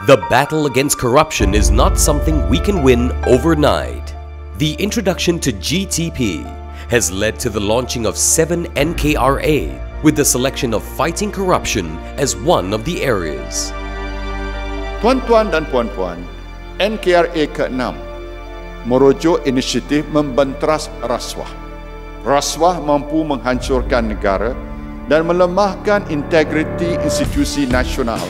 The battle against corruption is not something we can win overnight. The introduction to GTP has led to the launching of 7 NKRA, with the selection of fighting corruption as one of the areas. Tuan-tuan dan puan-puan, NKRA ke-6 merujuk inisiatif membenteras rasuah. Rasuah mampu menghancurkan negara dan melemahkan integriti institusi nasional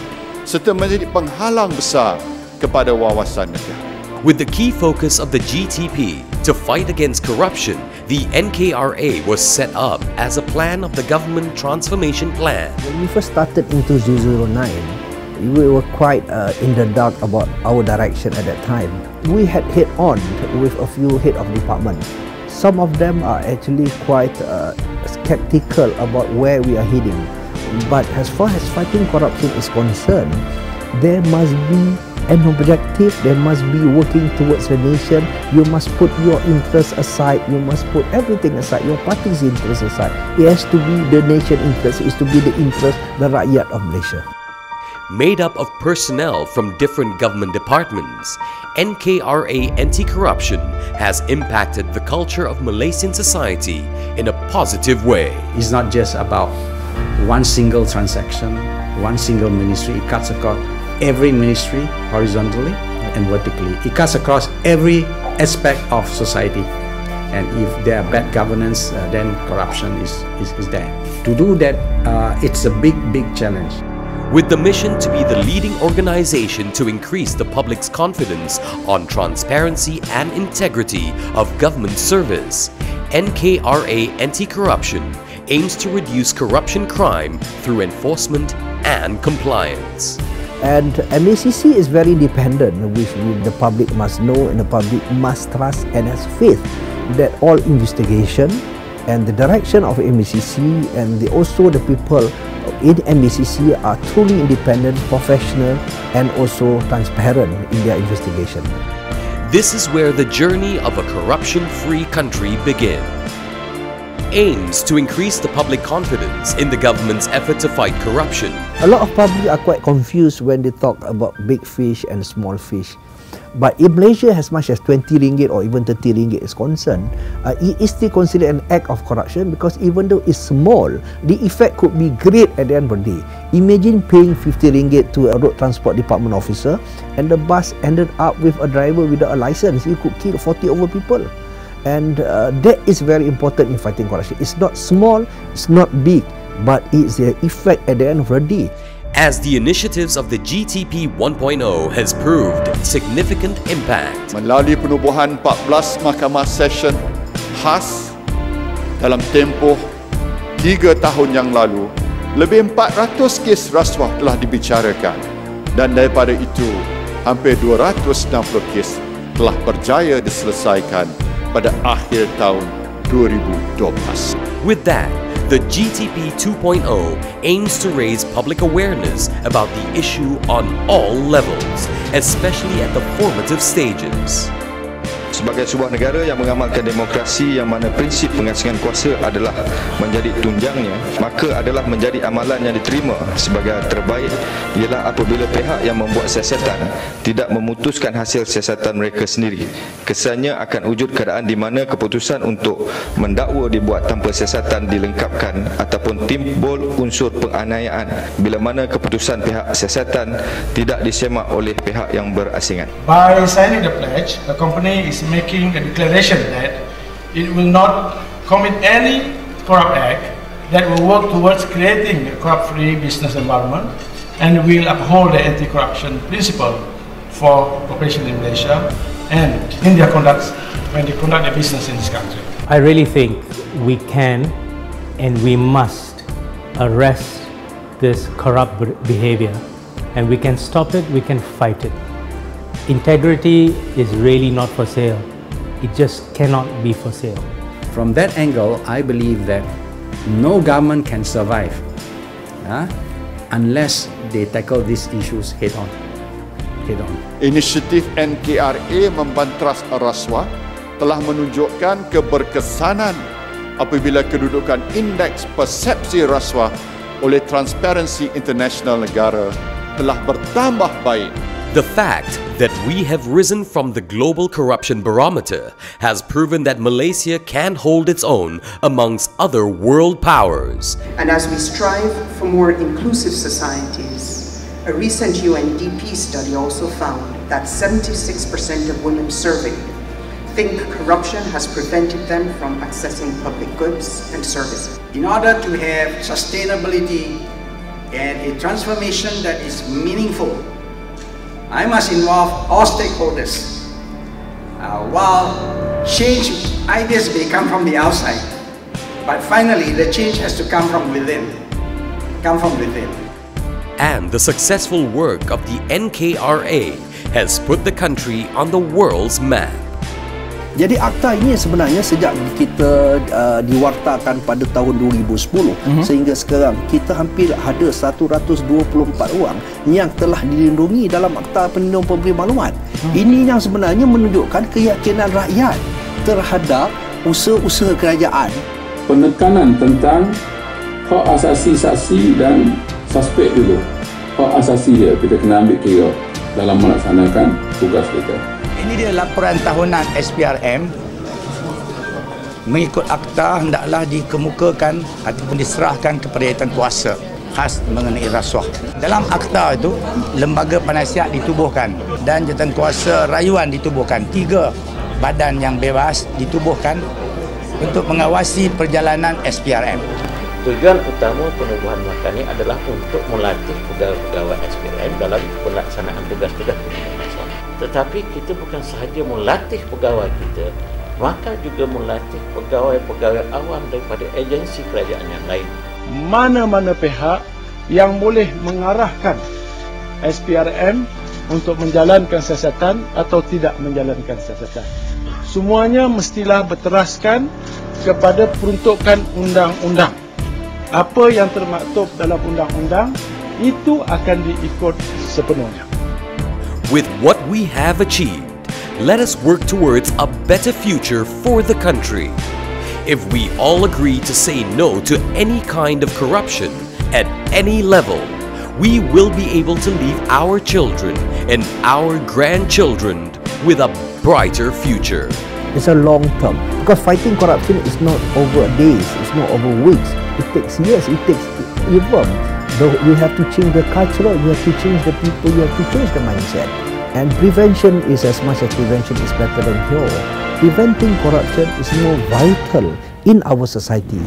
serta menjadi penghalang besar kepada wawasan negara. With the key focus of the GTP to fight against corruption, the NKRA was set up as a plan of the Government Transformation Plan. When we first started in 2009, we were quite in the dark about our direction at that time. We had head on with a few head of department. Some of them are actually quite skeptical about where we are heading. But as far as fighting corruption is concerned, there must be an objective, there must be working towards the nation. You must put your interests aside, you must put everything aside, your party's interests aside. It has to be the nation interest, it is to be the interest, the rakyat of Malaysia. Made up of personnel from different government departments, NKRA Anti-Corruption has impacted the culture of Malaysian society in a positive way. It's not just about one single transaction, one single ministry. It cuts across every ministry horizontally and vertically. It cuts across every aspect of society. And if there are bad governance, then corruption is there. To do that, it's a big challenge. With the mission to be the leading organization to increase the public's confidence on transparency and integrity of government service, NKRA Anti-Corruption aims to reduce corruption crime through enforcement and compliance. And MACC is very dependent, which the public must know and the public must trust and has faith that all investigation and the direction of MACC and also the people in MACC are truly independent, professional and also transparent in their investigation. This is where the journey of a corruption-free country begins. Aims to increase the public confidence in the government's effort to fight corruption. A lot of public are quite confused when they talk about big fish and small fish. But in Malaysia, as much as 20 ringgit or even 30 ringgit is concerned, it is still considered an act of corruption because even though it's small, the effect could be great at the end of the day. Imagine paying 50 ringgit to a road transport department officer and the bus ended up with a driver without a license. He could kill 40 over people. And that is very important in fighting corruption. It's not small, it's not big, but it's the effect at the end of the day. As the initiatives of the GTP 1.0 has proved significant impact. Melalui penubuhan 14 mahkamah session khas dalam tempoh 3 tahun yang lalu, lebih 400 kes rasuah telah dibicarakan dan daripada itu hampir 260 kes telah berjaya diselesaikan pada akhir tahun 2012. With that, the GTP 2.0 aims to raise public awareness about the issue on all levels, especially at the formative stages. Sebagai sebuah negara yang mengamalkan demokrasi yang mana prinsip pengasingan kuasa adalah menjadi tunjangnya, maka adalah menjadi amalan yang diterima sebagai terbaik ialah apabila pihak yang membuat siasatan tidak memutuskan hasil siasatan mereka sendiri. Kesannya akan wujud keadaan di mana keputusan untuk mendakwa dibuat tanpa siasatan dilengkapkan ataupun timbul unsur penganiayaan bila mana keputusan pihak siasatan tidak disemak oleh pihak yang berasingan. By signing the pledge, the company is making a declaration that it will not commit any corrupt act, that will work towards creating a corrupt-free business environment, and will uphold the anti-corruption principle for corporations in Malaysia and in their conduct when they conduct their business in this country. I really think we can and we must arrest this corrupt behavior, and we can stop it, we can fight it. Integrity is really not for sale. It just cannot be for sale. From that angle, I believe that no government can survive unless they tackle these issues head on. Inisiatif NKRA membanteras rasuah telah menunjukkan keberkesanan apabila kedudukan indeks persepsi rasuah oleh Transparansi Internasional negara telah bertambah baik. The fact that we have risen from the global corruption barometer has proven that Malaysia can hold its own amongst other world powers. And as we strive for more inclusive societies, a recent UNDP study also found that 76% of women surveyed think corruption has prevented them from accessing public goods and services. In order to have sustainability and a transformation that is meaningful, I must involve all stakeholders. While change ideas may come from the outside, but finally the change has to come from within. And the successful work of the NKRA has put the country on the world's map. Jadi akta ini sebenarnya sejak kita diwartakan pada tahun 2010 sehingga sekarang kita hampir ada 124 orang yang telah dilindungi dalam Akta Perlindungan Pemberi Maklumat. Ini yang sebenarnya menunjukkan keyakinan rakyat terhadap usaha-usaha kerajaan. Penekanan tentang hak asasi saksi dan suspek dulu. Hak asasi dia kita kena ambil kira dalam melaksanakan tugas kita. Ini dia laporan tahunan SPRM. Mengikut akta hendaklah dikemukakan ataupun diserahkan kepada jawatan kuasa khas mengenai rasuah. Dalam akta itu, lembaga penasihat ditubuhkan dan jawatan kuasa rayuan ditubuhkan. 3 badan yang bebas ditubuhkan untuk mengawasi perjalanan SPRM. Tujuan utama penubuhan markah ini adalah untuk melatih pegawai-pegawai SPRM dalam pelaksanaan tugas-tugas pendidikan nasional. Tetapi kita bukan sahaja melatih pegawai kita, maka juga melatih pegawai-pegawai awam daripada agensi kerajaan yang lain. Mana-mana pihak yang boleh mengarahkan SPRM untuk menjalankan siasatan atau tidak menjalankan siasatan. Semuanya mestilah berteraskan kepada peruntukan undang-undang. Apa yang termaktub dalam undang-undang itu akan diikut sepenuhnya. With what we have achieved, let us work towards a better future for the country. If we all agree to say no to any kind of corruption at any level, we will be able to leave our children and our grandchildren with a brighter future. It's a long term, because fighting corruption is not over days, it's not over weeks. It takes years, it takes even. You have to change the culture, you have to change the people, you have to change the mindset. And prevention is as much as prevention is better than cure. Preventing corruption is more vital in our society.